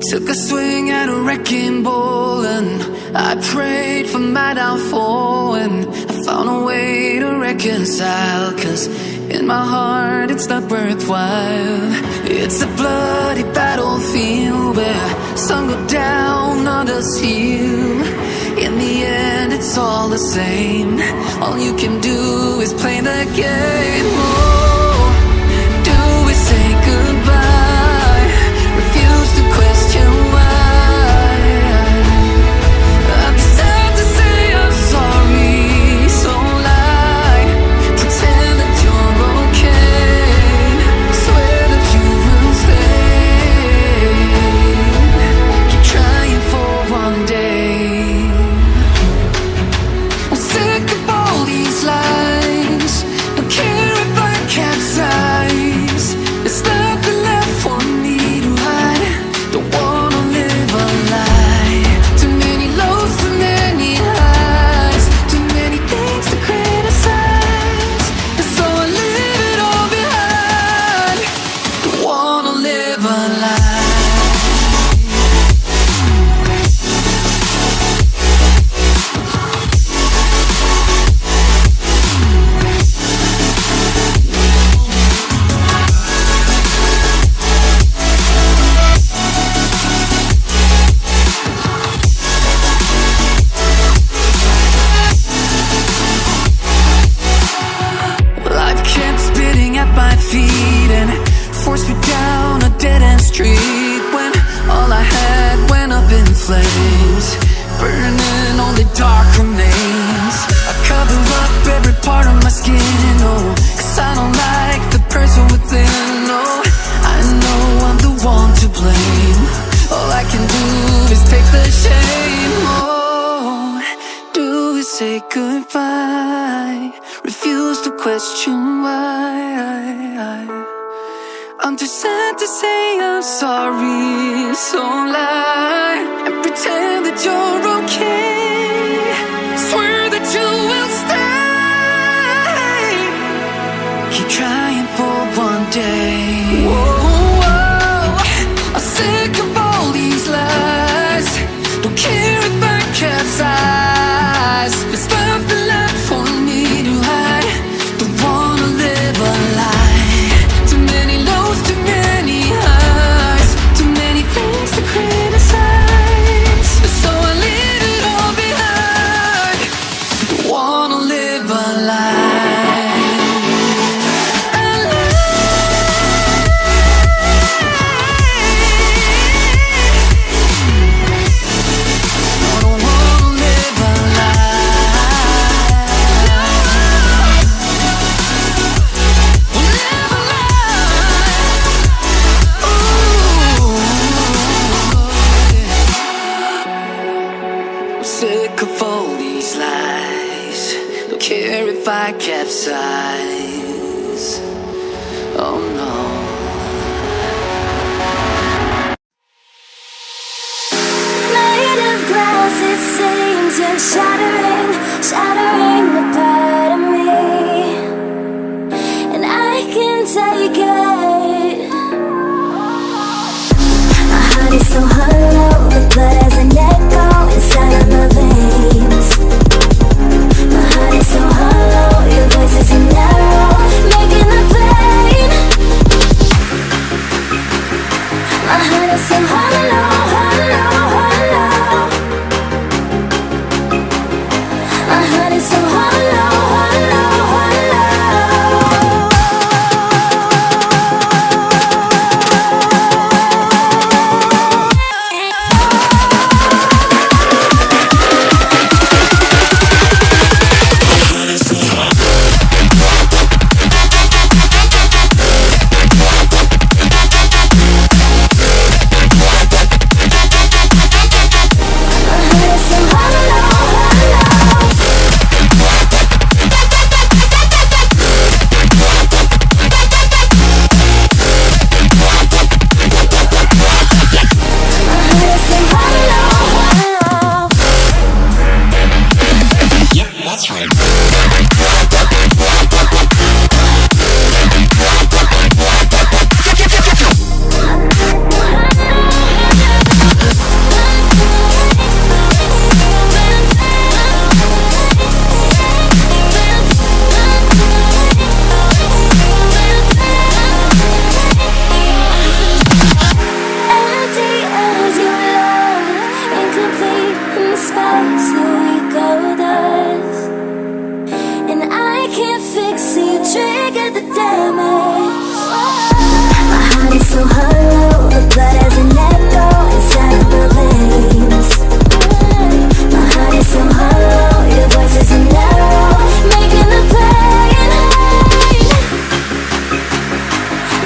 Took a swing at a wrecking ball and I prayed for my downfall, and I found a way to reconcile, 'cause in my heart it's not worthwhile. It's a bloody battlefield where some go down, others heal. In the end it's all the same. All you can do is play the game. Oh, do we say goodbye? Refuse to question why. I'd be sad to say I'm sorry, so lie. Pretend that you're okay. Swear that you will stay. Keep trying for one day. I'm sick of all these lies. Don't care if I capsize. There's nothing left for me to hide. Don't wanna live a lie. Too many lows, too many highs. Too many things to criticize. And so I leave it all behind. Don't wanna live a lie. Life kept spitting at my feet and forced me down a dead-end street, when all I had went up in flames, burning only dark remains. I cover up every part of my skin, oh, 'cause I don't like the person within. Oh, I know I'm the one to blame. All I can do is take the shame. Oh, do we say goodbye? Refuse to question why. I'm too sad to say I'm sorry, so lie and pretend that you're okay. Swear that you will stay. Keep trying for one day. Whoa, whoa. I'm sick of all these lies. Don't care if I capsize. There's nothing left for me to hide. Don't wanna live a lie. Too many lows, too many highs. Too many things to criticize. So I leave it all behind. Don't wanna live a lie. A I don't wanna live a lie. Live a lie. Ooh. I'm sick of all these lies. Don't care if I capsize. Oh no. Made of glass, it seems you're shattering, shattering a part of me, and I can take it. My heart is so hollow, the blood has an echo inside of my veins. My heart is so hollow, your voice is an arrow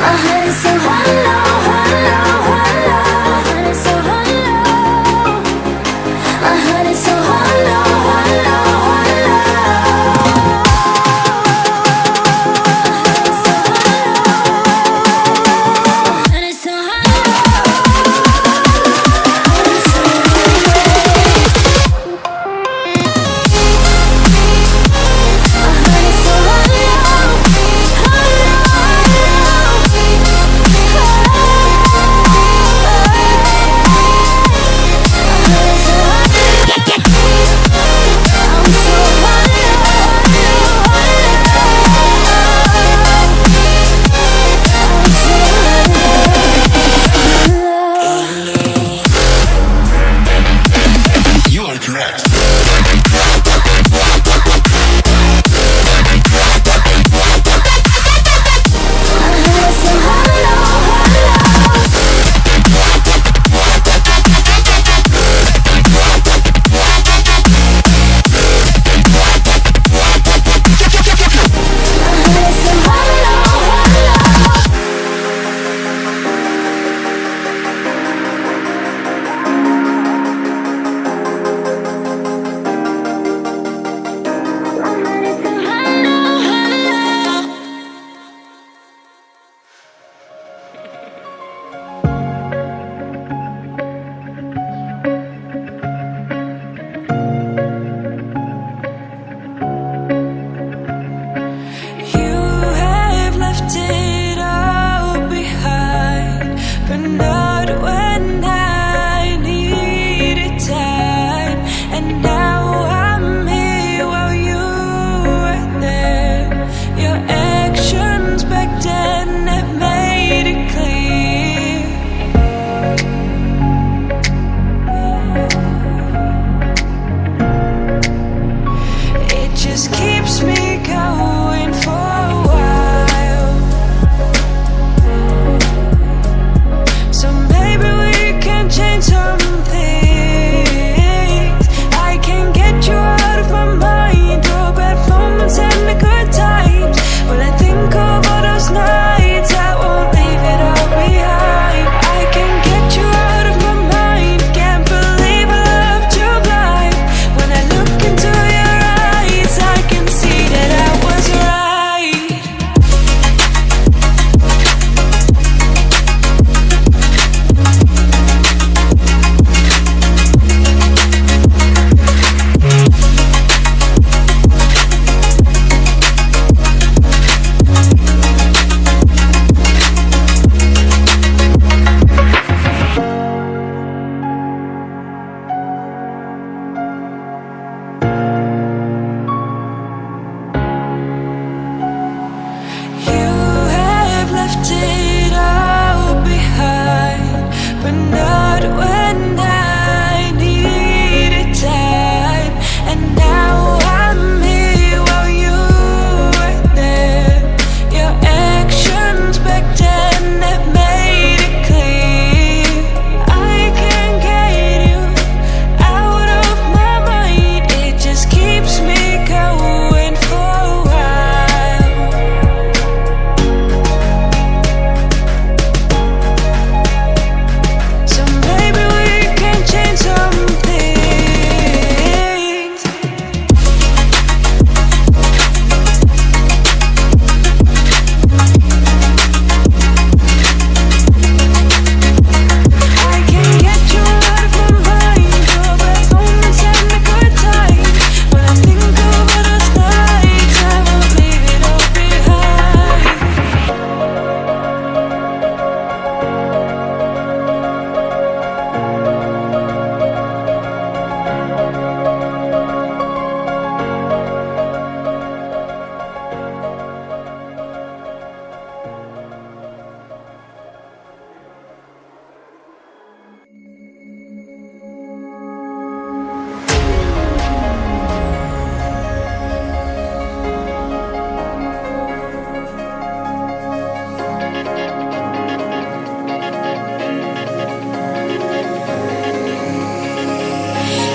My heart is so hollow, hollow, hollow. My heart is so hollow. My heart is so hollow, hollow, hollow.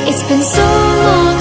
It's been so long